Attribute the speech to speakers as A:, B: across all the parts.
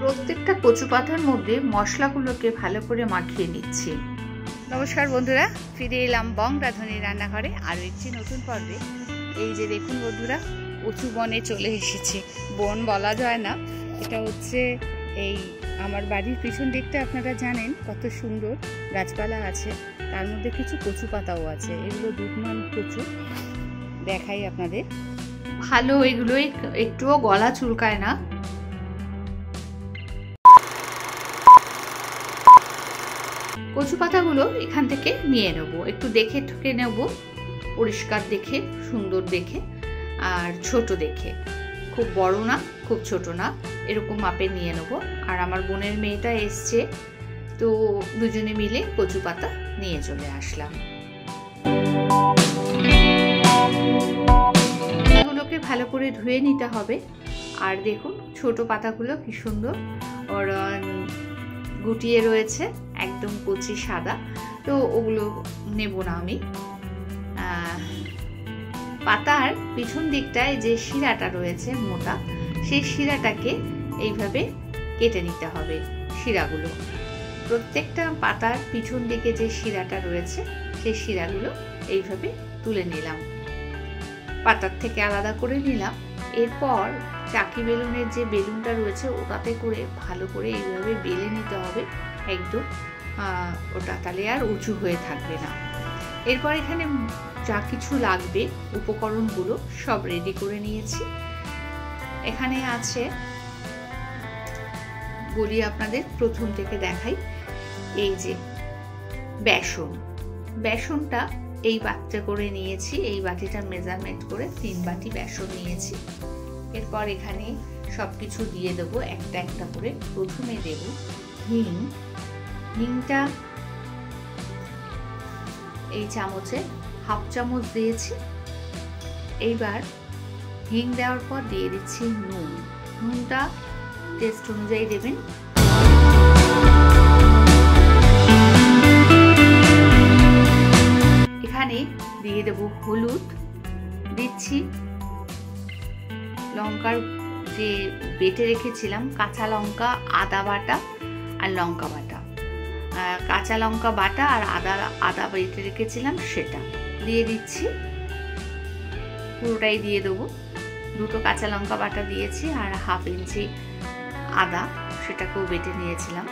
A: প্রত্যেকটা কচু পাতার মধ্যে মশলাগুলোকে ভালো করে মাখিয়ে নিচ্ছি। নমস্কার বন্ধুরা, ফিরে এলাম বং রাঁধুনি রান্নাঘরে আরও একটি নতুন পর্বে। এই যে দেখুন বন্ধুরা, কচু বনে চলে এসেছি। বন বলা যায় না, এটা হচ্ছে এই আমার বাড়ির পিছন দিকটা আপনারা জানেন কত সুন্দর গাছপালা আছে, তার মধ্যে কিছু কচু পাতাও আছে। এগুলো দুধমান কচু, দেখাই আপনাদের। ভালো, এগুলো একটুও গলা চুলকায় না। কচু পাতাগুলো এখান থেকে নিয়ে নেব, একটু দেখে ঠুকে নেব, পরিষ্কার দেখে, সুন্দর দেখে, আর ছোট দেখে, খুব বড় না খুব ছোট না, এরকম মাপে নিয়ে নেব। আর আমার বোনের মেয়েটা এসছে, তো দুজনে মিলে কচু পাতা নিয়ে চলে আসলাম। এগুলোকে ভালো করে ধুয়ে নিতে হবে। আর দেখুন ছোট পাতাগুলো কি সুন্দর ওর গুটিয়ে রয়েছে, একদম কচি সাদা, তো ওগুলো নেব না আমি। পাতার পিছন দিকটায় যে শিরাটা রয়েছে মোটা, সেই শিরাটাকে এইভাবে কেটে নিতে হবে। শিরাগুলো প্রত্যেকটা পাতার পিছন দিকে যে শিরাটা রয়েছে, সেই শিরাগুলো এইভাবে তুলে নিলাম, পাতার থেকে আলাদা করে নিলাম। এরপর চাকি বেলুনের যে বেলুনটা রয়েছে ওটাতে করে ভালো করে এইভাবে বেলে নিতে হবে একদম, ওটা তাহলে আর উঁচু হয়ে থাকবে না। এরপর এখানে যা কিছু লাগবে উপকরণগুলো সব রেডি করে নিয়েছি। এখানে আছে, বলি আপনাদের প্রথম থেকে দেখাই, এই যে বেসন, বেসনটা এই বাটিটা করে নিয়েছি, এই বাটিটা মেজারমেন্ট করে 3 বাটি বেসন নিয়েছি। এরপর এখানে সবকিছু দিয়ে দেবো একটা একটা করে। প্রথমে দেব হিং, হিংটা এই চামচে 1/2 চামচ দিয়েছি। এইবার হিং দেওয়ার পর দিয়ে দিচ্ছি নুন, নুনটা টেস্ট অনুযায়ী দেবেন। এখানে দিয়ে দেব হলুদ, দিচ্ছি লঙ্কার যে বেটে রেখেছিলাম, কাঁচা লঙ্কা, আদা বাটা আর লঙ্কা বাটা, কাঁচা লঙ্কা বাটা আর আদা বেটে রেখেছিলাম সেটা দিয়ে দিচ্ছি, পুরোটাই দিয়ে দেবো। 2টো কাঁচা লঙ্কা বাটা দিয়েছি আর 1/2 ইঞ্চি আদা, সেটাকেও বেটে নিয়েছিলাম,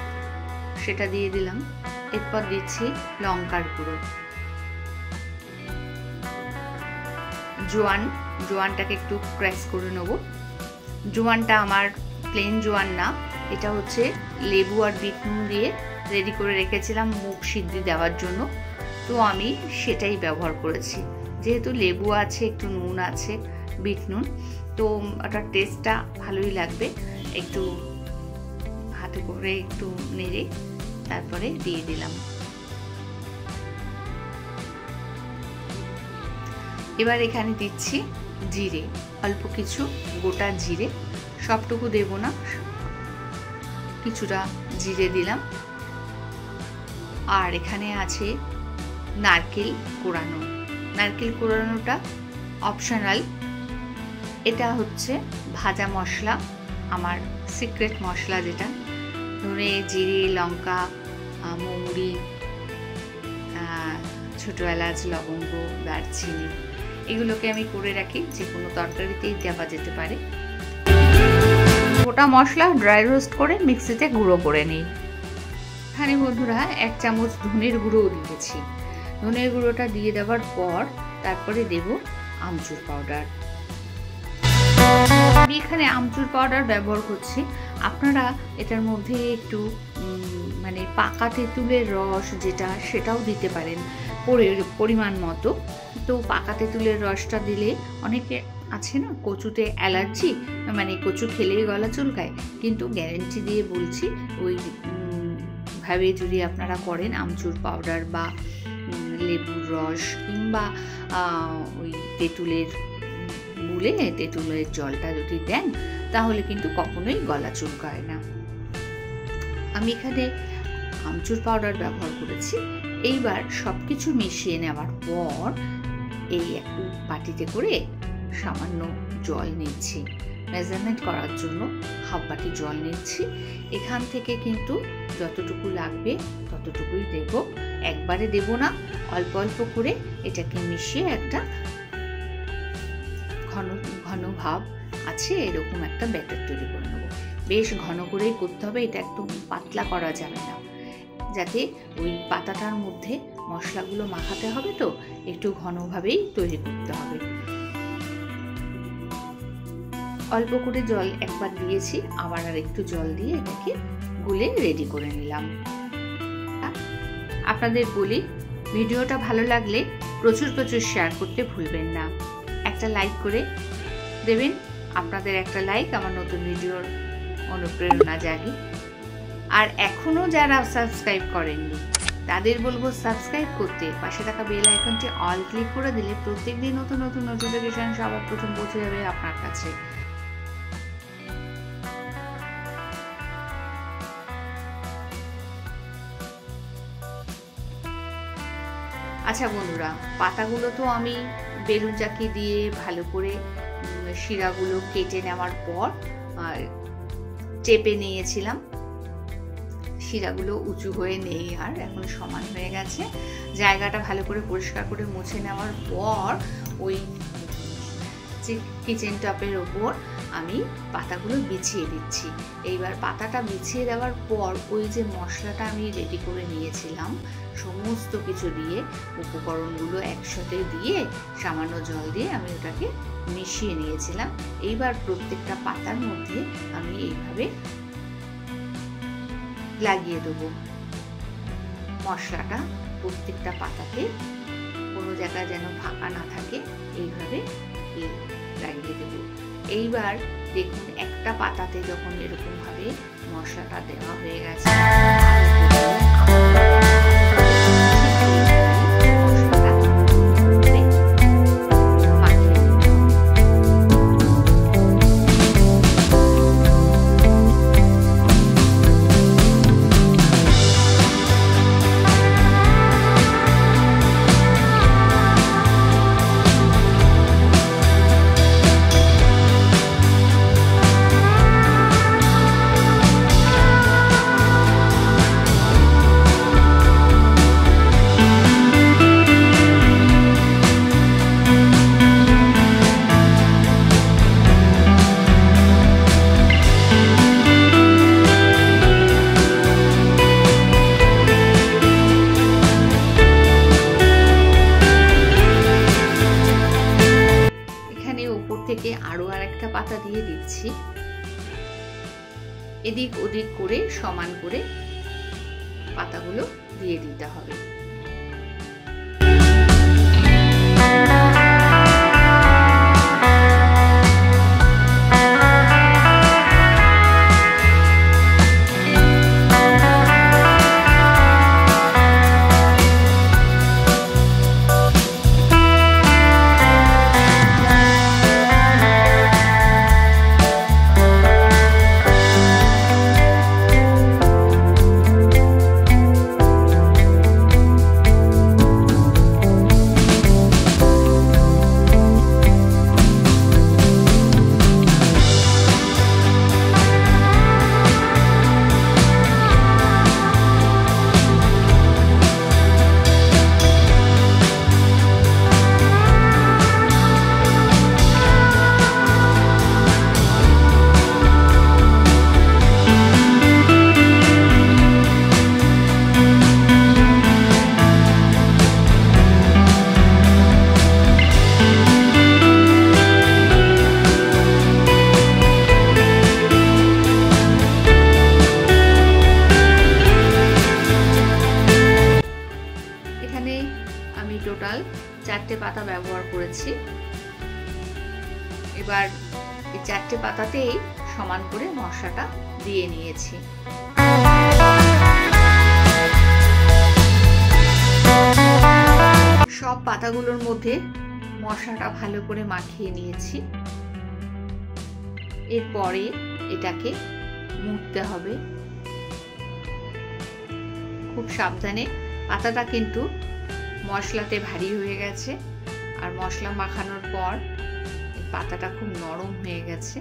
A: সেটা দিয়ে দিলাম। এরপর দিচ্ছি লঙ্কার গুঁড়ো, জোয়ান, জোয়ানটাকে একটু ক্র্যাশ করে নেব। জোয়ানটা আমার প্লেন জোয়ান না, এটা হচ্ছে লেবু আর বিট নুন দিয়ে রেডি করে রেখেছিলাম মুগ সিদ্ধি দেওয়ার জন্য, তো আমি সেটাই ব্যবহার করেছি। যেহেতু লেবু আছে, একটু নুন আছে, বিট নুন, তো ওটার টেস্টটা ভালোই লাগবে। একটু হাতে করে একটু নেড়ে তারপরে দিয়ে দিলাম। এবার এখানে দিচ্ছি জিরে, অল্প কিছু গোটা জিরে, সবটুকু দেব না, কিছুটা জিরে দিলাম। আর এখানে আছে নারকেল কোড়ানো, নারকেল কোড়ানোটা অপশনাল, এটা হচ্ছে ভাজা মশলা, আমার সিক্রেট মশলা, যেটা ধরে জিরে, লঙ্কা, মৌরি, ছোট এলাচ, লবঙ্গ, দারচিনি, এগুলোকে আমি করে রাখি, যে কোনো তরকারিতেই দেওয়া যেতে পারে। গোটা মশলা ড্রাই রোস্ট করে মিক্সিতে গুঁড়ো করে নিই। এখানে বন্ধুরা 1 চামচ ধনের গুঁড়োও দিয়েছি। ধনের গুঁড়োটা দিয়ে দেওয়ার পর তারপরে দেব আমচুর পাউডার। আমি এখানে আমচুর পাউডার ব্যবহার করছি, আপনারা এটার মধ্যে একটু মানে পাকা তেঁতুলের রস যেটা, সেটাও দিতে পারেন পরিমাণ মতো। তো পাকা তেঁতুলের রসটা দিলে, অনেকে আছে না কচুতে অ্যালার্জি, মানে কচু খেলেই গলা চুলকায়, কিন্তু গ্যারেন্টি দিয়ে বলছি ওই ভাবে যদি আপনারা করেন, আমচুর পাউডার বা লেবুর রস কিংবা ওই তেঁতুলের গুলে তেঁতুলের জলটা যদি দেন, তাহলে কিন্তু কখনোই গলা চুলকায় না। আমি এখানে আমচুর পাউডার ব্যবহার করেছি। এইবার সবকিছু মিশিয়ে নেওয়ার পর এই একটু বাটিতে করে সামান্য জল নিচ্ছি, মেজারমেন্ট করার জন্য হাফ বাটি জল নিচ্ছি। এখান থেকে কিন্তু যতটুকু লাগবে ততটুকুই দেব, একবারে দেব না, অল্প অল্প করে এটাকে মিশিয়ে একটা ঘন ঘন ভাব আছে এরকম একটা ব্যাটার তৈরি করে নেব। বেশ ঘন করেই করতে হবে, এটা একদম পাতলা করা যাবে না, যাতে ওই পাতাটার মধ্যে মশলাগুলো মাখাতে হবে, তো একটু ঘনভাবেই তৈরি করতে হবে। অল্প করে জল একবার দিয়েছি, আবার আর একটু জল দিয়ে এটাকে গুলে রেডি করে নিলাম। আপনাদের বলি, ভিডিওটা ভালো লাগলে প্রচুর প্রচুর শেয়ার করতে ভুলবেন না, একটা লাইক করে দেবেন। আপনাদের একটা লাইক আমার নতুন ভিডিওর অনুপ্রেরণা জাগে। আর এখনো যারা সাবস্ক্রাইব করেননি তাদের বলবো সাবস্ক্রাইব করতে, পাশে থাকা বেল আইকনটি অল ক্লিক করে দিলে প্রত্যেকদিন নতুন নতুন নোটিফিকেশন সবার প্রথম পৌঁছে যাবে আপনার কাছে। আচ্ছা বন্ধুরা, পাতাগুলো তো আমি বেলুন চাকি দিয়ে ভালো করে শিরাগুলো কেটে নেওয়ার পর চেপে নিয়েছিলাম। শিরাগুলো উঁচু হয়ে নেই, আর এখন সমান হয়ে গেছে। জায়গাটা ভালো করে পরিষ্কার করে মুছে নেওয়ার পর ওই কিচেন টপের ওপর আমি পাতাগুলো বিছিয়ে দিচ্ছি। এইবার পাতাটা বিছিয়ে দেওয়ার পর ওই যে মশলাটা আমি রেডি করে নিয়েছিলাম সমস্ত কিছু দিয়ে, উপকরণগুলো একসাথে দিয়ে সামান্য জল দিয়ে আমি ওটাকে মিশিয়ে নিয়েছিলাম। এইবার প্রত্যেকটা পাতার মধ্যে আমি এইভাবে লাগিয়ে দেবো মশলাটা, প্রত্যেকটা পাতাতে কোনো জায়গা যেন ফাঁকা না থাকে, এইভাবে লাগিয়ে দেবো। এইবার দেখুন একটা পাতাতে যখন এরকম ভাবে মশলাটা দেওয়া হয়ে গেছে, থেকে আরো আরেকটা পাতা দিয়ে দিচ্ছি। এদিক ওদিক করে সমান করে পাতাগুলো দিয়ে দিতে হবে। আমি টোটাল 4টে পাতা ব্যবহার করেছি। এবার এই 4টে পাতাতেই সমান করে মশলাটা দিয়ে নিয়েছি। সব পাতাগুলোর মধ্যে মশলাটা ভালো করে মাখিয়ে নিয়েছি। এরপরে এটাকে মুড়তে হবে খুব সাবধানে। পাতাটা কিন্তু মশলাতে ভারী হয়ে গেছে, আর মশলা মাখানোর পর পাতাটা খুব নরম হয়ে গেছে।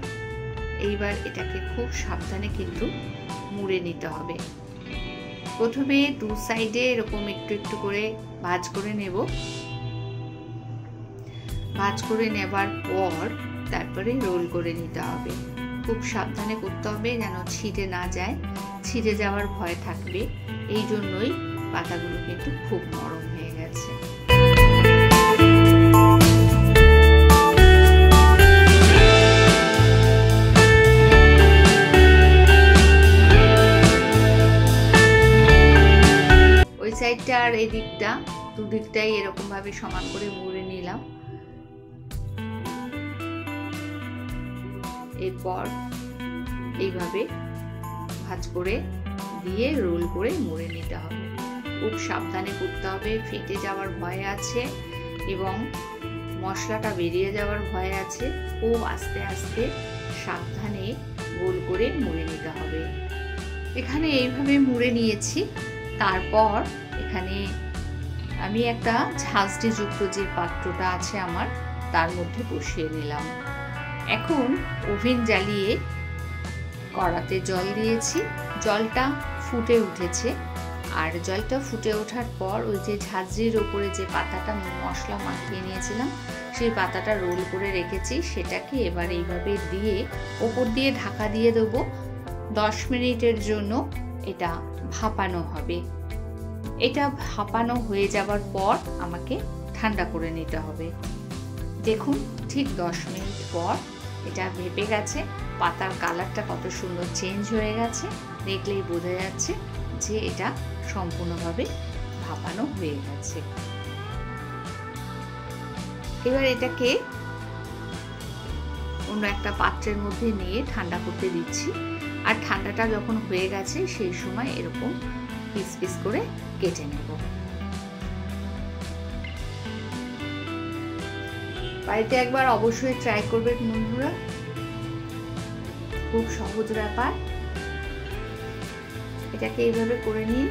A: এইবার এটাকে খুব সাবধানে কিন্তু মুড়ে নিতে হবে। প্রথমে দু সাইডে এরকম একটু একটু করে ভাঁজ করে নেব। ভাঁজ করে নেবার পর তারপরে রোল করে নিতে হবে। খুব সাবধানে করতে হবে যেন ছিঁড়ে না যায়, ছিঁড়ে যাওয়ার ভয় থাকবে। এই জন্যই পাতাগুলো কিন্তু খুব নরম হয়ে গেছে। ওই সাইডটা আর এই দিকটা দুদিকটাই এরকম ভাবে সমান করে মুড়ে নিলাম। এরপর এইভাবে ভাঁজ করে দিয়ে রোল করে মুড়ে নিতে হবে। খুব সাবধানে করতে হবে, ফেটে যাওয়ার ভয় আছে এবং মশলাটা বেরিয়ে যাওয়ার ভয় আছে। খুব আস্তে আস্তে সাবধানে গোল করে মুড়ে নিতে হবে। এখানে এইভাবে মুড়ে নিয়েছি। তারপর এখানে আমি একটা ঝাঁঝরি যুক্ত যে পাত্রটা আছে আমার, তার মধ্যে বসিয়ে নিলাম। এখন ওভেন জ্বালিয়ে কড়াতে জল দিয়েছি। জলটা ফুটে উঠেছে, আর জলটা ফুটে ওঠার পর ওই যে ঝাঁঝরির ওপরে যে পাতাটা মশলা মাখিয়ে নিয়েছিলাম, সেই পাতাটা রোল করে রেখেছি, সেটাকে এবার এইভাবে দিয়ে ওপর দিয়ে ঢাকা দিয়ে দেবো। 10 মিনিটের জন্য এটা ভাপানো হবে। এটা ভাপানো হয়ে যাবার পর আমাকে ঠান্ডা করে নিতে হবে। দেখুন ঠিক 10 মিনিট পর এটা ভেপে গেছে। পাতার কালারটা কত সুন্দর চেঞ্জ হয়ে গেছে, দেখলেই বোঝা যাচ্ছে যে এটা সম্পূর্ণভাবে ভাপানো হয়ে গেছে। এবার এটাকে অন্য একটা পাত্রের মধ্যে নিয়ে ঠান্ডা করতে দিচ্ছি। আর ঠান্ডাটা যখন হয়ে গেছে সেই সময় এরকম পিস পিস করে কেটে নেব। বাড়িতে একবার অবশ্যই ট্রাই করবেন বন্ধুরা, খুব সহজ ব্যাপার। এটাকে এইভাবে করে নিন।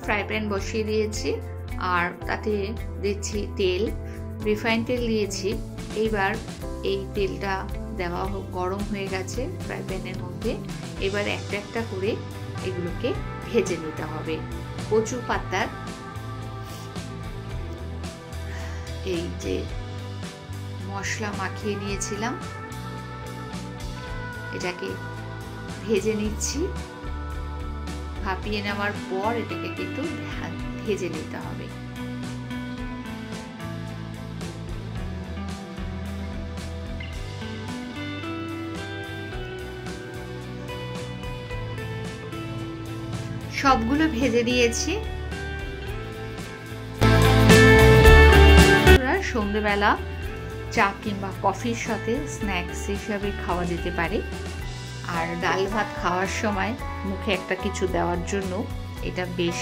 A: ফ্রাই প্যান বসিয়ে দিয়েছি আর তাতে দিচ্ছি তেল, রিফাইন তেল দিয়েছি। এইবার এই তেলটা দেওয়া গরম হয়ে গেছে ফ্রাই প্যানের মধ্যে। এবার একটা একটা করে এগুলোকে ভেজে নিতে হবে। কচু পাতার এই যে মশলা মাখিয়ে নিয়েছিলাম, এটাকে ভেজে নিচ্ছি। ভাপিয়ে নেওয়ার পর এটাকে কিন্তু ভেজে নিতে হবে। সবগুলো ভেজে দিয়েছি। সন্ধ্যেবেলা চা কিংবা কফির সাথে স্ন্যাক্স হিসাবে খাওয়া যেতে পারে। আর ডাল ভাত খাওয়ার সময় মুখে একটা কিছু দেওয়ার জন্য এটা বেশ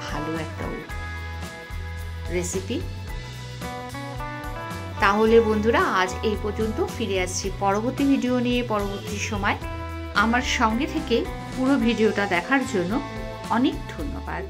A: ভালো একটা রেসিপি। তাহলে বন্ধুরা আজ এই পর্যন্ত। ফিরে আসছি পরবর্তী ভিডিও নিয়ে পরবর্তী সময়। আমার সঙ্গে থেকে পুরো ভিডিওটা দেখার জন্য অনেক ধন্যবাদ।